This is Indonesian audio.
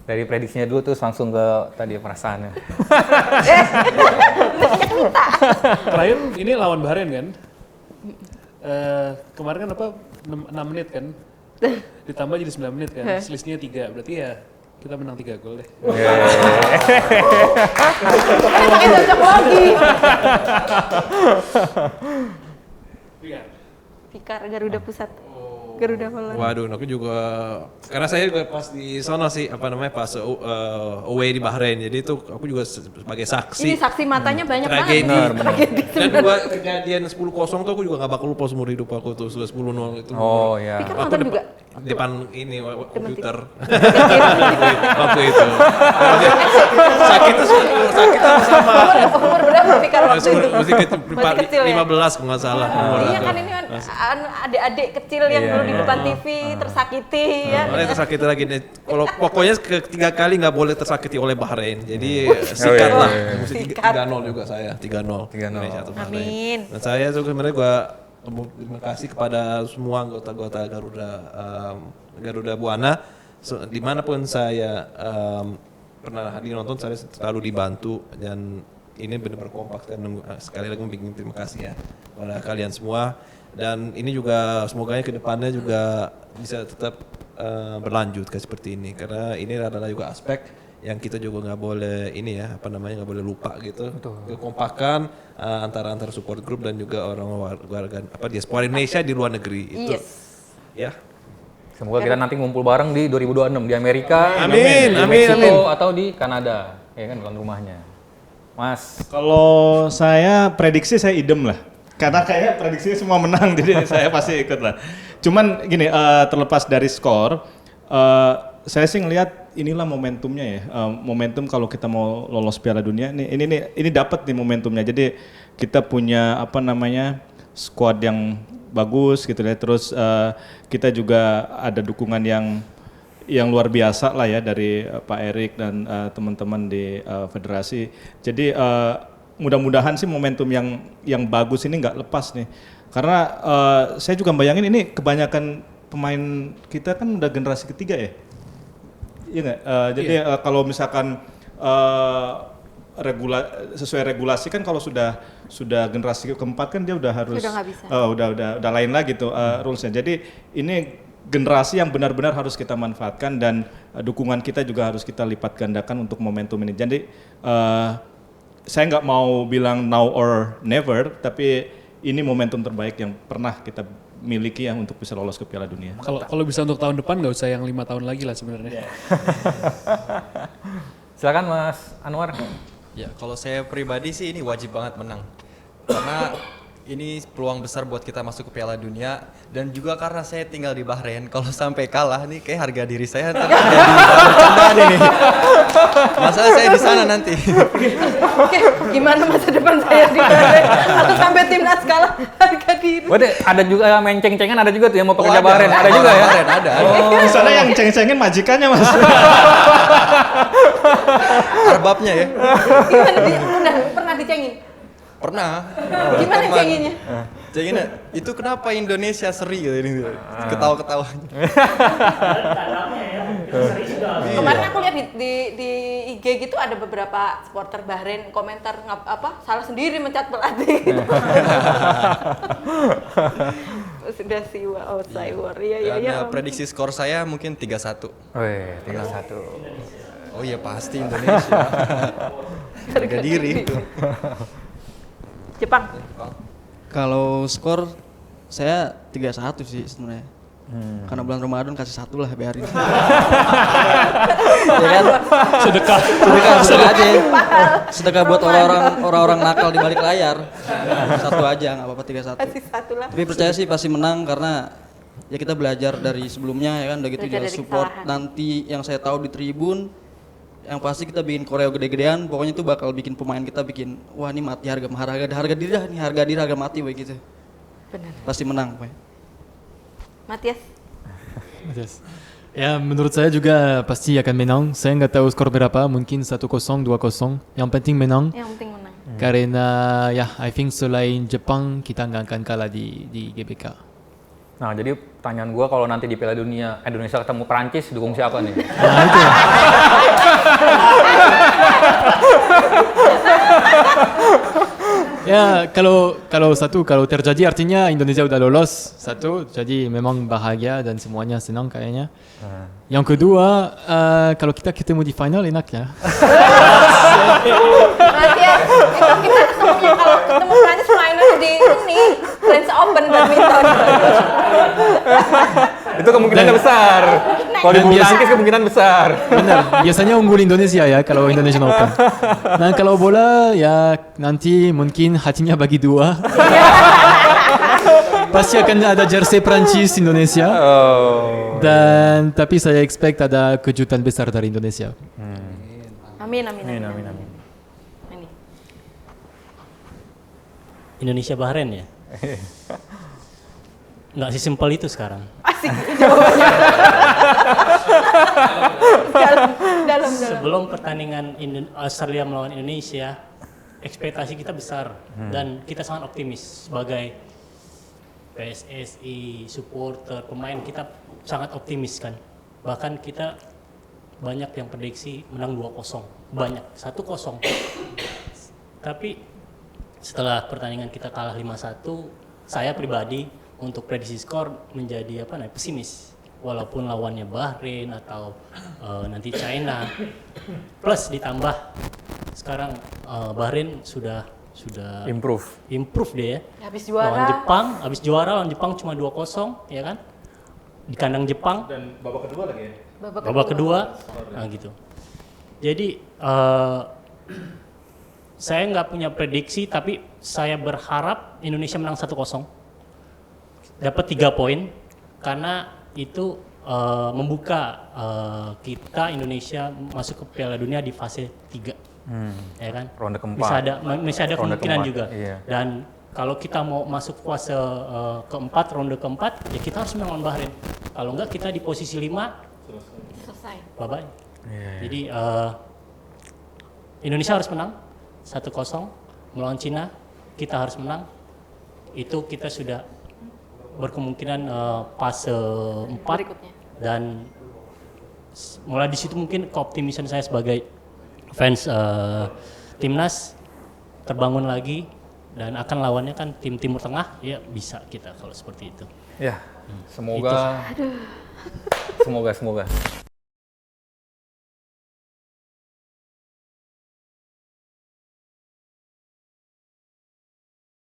Dari prediksinya dulu terus langsung ke tadi perasaannya. Terakhir ini lawan Bahrain kan? Kemarin kan 6 menit kan? Ditambah jadi 9 menit kan? Selisihnya 3, berarti ya kita menang 3 gol deh. Pakai cocok lagi. Fikar Garuda Pusat. Garuda Holland. Waduh, aku juga karena saya juga pas di sana sih pas away di Bahrain. Jadi itu aku juga sebagai saksi. Ini saksi matanya banyak tragedi. banget. Tragedi. Dan juga kejadian 10-0 tuh aku juga gak bakal lupa seumur hidup aku tuh, sudah 10-0 itu. Oh ya. Fikar Aku nonton juga. depan ini komputer. Waktu itu. Sakit sama. Umur berapa Fikar waktu itu? Masih kecil ya? 15 kalau nggak salah. Iya kan ini kan adik-adik kecil yang dulu di depan TV tersakiti ya. Boleh tersakiti lagi nih. Kalau pokoknya ketiga kali nggak boleh tersakiti oleh Bahrain. Jadi sikat lah. Mesti 3-0 juga saya. 3-0. Indonesia atau Bahrain. Amin. Dan saya juga sebenarnya gua terima kasih kepada semua anggota-anggota Garuda Buana. Dimanapun saya pernah hadir nonton, saya selalu dibantu dan ini benar-benar kompak dan sekali lagi bikin terima kasih ya kepada kalian semua. Dan ini juga semoga ke depannya juga bisa tetap berlanjut kayak seperti ini karena ini adalah juga aspek yang kita juga nggak boleh nggak boleh lupa gitu. Kekompakan antara support group dan juga orang warga diaspora Indonesia di luar negeri itu. Yes. Ya. Semoga kita nanti ngumpul bareng di 2026 di Amerika, Amin, di amin, Meksiko, amin. atau di Kanada, ya kan bukan rumahnya. Mas, Kalau saya prediksi saya idem lah. Karena kayaknya prediksinya semua menang, jadi saya pasti ikut lah. Cuman gini, terlepas dari skor, saya sih ngelihat inilah momentumnya ya. Momentum kalau kita mau lolos Piala Dunia, ini dapat nih momentumnya. Jadi kita punya squad yang bagus gitu ya. Terus kita juga ada dukungan yang luar biasa lah ya dari Pak Erik dan teman-teman di federasi. Jadi mudah-mudahan sih momentum yang bagus ini nggak lepas nih. Karena saya juga bayangin ini kebanyakan pemain kita kan udah generasi ketiga ya. Iya nggak? Jadi kalau misalkan sesuai regulasi kan kalau sudah generasi keempat kan dia udah harus Sudah nggak bisa. Udah lain lagi tuh rulesnya. Jadi ini generasi yang benar-benar harus kita manfaatkan dan dukungan kita juga harus kita lipat gandakan untuk momentum ini. Jadi saya nggak mau bilang now or never, tapi ini momentum terbaik yang pernah kita miliki ya untuk bisa lolos ke Piala Dunia. Kalau bisa untuk tahun depan nggak usah yang 5 tahun lagi lah sebenarnya. silakan Mas Anwar. Ya, kalau saya pribadi sih ini wajib banget menang. Karena ini peluang besar buat kita masuk ke Piala Dunia dan juga karena saya tinggal di Bahrain, kalau sampai kalah nih kayak harga diri saya jadi bercandaan ini. Masalah saya di sana nanti. Oke, gimana masa depan saya di Bahrain? Atau sampai timnas kalah harga diri. Waduh, ada juga main ceng-cengan, ada juga tuh yang mau pekerja ada. Bahrain, ada juga ya. Bahrain, ada. Di sana yang ceng-cengin majikannya Mas. Arbabnya ya. Gimana pernah dicengin? Pernah. Gimana cenginnya? Cenginnya, itu kenapa Indonesia seri gitu ini. Ketawa-ketawa. Kemarin aku lihat di IG gitu ada beberapa supporter Bahrain komentar salah sendiri mencat pelatih. Sudah siwa outside war. Iya. Prediksi skor saya mungkin 3-1. Wih, 3-1. Oh iya pasti Indonesia. Harga diri. Jepang. Kalau skor saya 3-1 sih sebenarnya. Karena bulan Ramadan kasih 1 lah biarin. Ya kan? Sedekah aja. Sedekah buat orang-orang nakal di balik layar. 1 aja enggak apa-apa 3-1. Kasih 1 lah. Tapi percaya sih pasti menang karena ya kita belajar dari sebelumnya ya kan, udah gitu Belajar juga dari support kesalahan. nanti yang saya tahu di tribun yang pasti kita bikin koreo gede-gedean, pokoknya itu bakal bikin pemain kita bikin wah ini mati harga diri dah nih, harga diri harga mati begitu. Benar. Pasti menang pokoknya. Matias. Yes. Ya menurut saya juga pasti akan menang. Saya nggak tahu skor berapa, mungkin 1-0, 2-0. Yang penting menang. Yang penting menang. Karena ya I think selain Jepang kita nggak akan kalah di GBK. Nah, jadi pertanyaan gue kalau nanti di Piala Dunia Indonesia ketemu Perancis, dukung siapa nih? Nah itu. Ya kalau terjadi artinya Indonesia udah lolos satu, jadi memang bahagia dan semuanya senang kayaknya. Yang kedua, kalau kita ketemu di final enak ya. Nanti ya, itu kita ketemunya kalau ketemu Prancis final di ini French Open badminton. Itu kemungkinannya besar. Kalau di Dan bulu biasa- tangkis kemungkinan besar. Benar, biasanya unggul Indonesia ya kalau Indonesian Open. Nah kalau bola ya nanti mungkin hatinya bagi dua. Pasti akan ada jersey Prancis Indonesia. Oh. Dan tapi saya expect ada kejutan besar dari Indonesia. Amin, amin, Amin, amin. amin, amin. Ini. Indonesia Bahrain ya? Nggak sesimpel itu sekarang. Asik jawabannya. dalam. Sebelum pertandingan Australia melawan Indonesia, ekspektasi kita besar dan kita sangat optimis sebagai PSSI, supporter, pemain kita sangat optimis kan. Bahkan kita banyak yang prediksi menang 2-0, banyak 1-0. Tapi setelah pertandingan kita kalah 5-1, saya pribadi untuk prediksi skor menjadi pesimis. Walaupun lawannya Bahrain atau nanti China, plus ditambah sekarang Bahrain sudah improve deh ya. Habis Lawan juara. Jepang, habis juara lawan Jepang cuma 2-0 ya kan? Di kandang Jepang. Dan babak kedua lagi ya. Babak kedua, nah gitu. Jadi saya nggak punya prediksi, tapi saya berharap Indonesia menang 1-0, dapat 3 poin, karena itu membuka kita Indonesia masuk ke Piala Dunia di fase 3, ya kan? Ronde keempat. Masih ada Ronde kemungkinan keempat, juga. iya. Dan kalau kita mau masuk fase keempat, ronde keempat, ya kita harus menang lawan Bahrain. Kalau enggak kita di posisi 5. Selesai. Bye-bye. Iya. Jadi Indonesia harus menang 1-0 melawan Cina, kita harus menang. Itu kita sudah berkemungkinan fase 4 Berikutnya. dan mulai di situ mungkin keoptimisan saya sebagai fans timnas terbangun lagi, dan akan lawannya kan tim Timur Tengah, ya bisa kita kalau seperti itu. Ya, semoga. Semoga.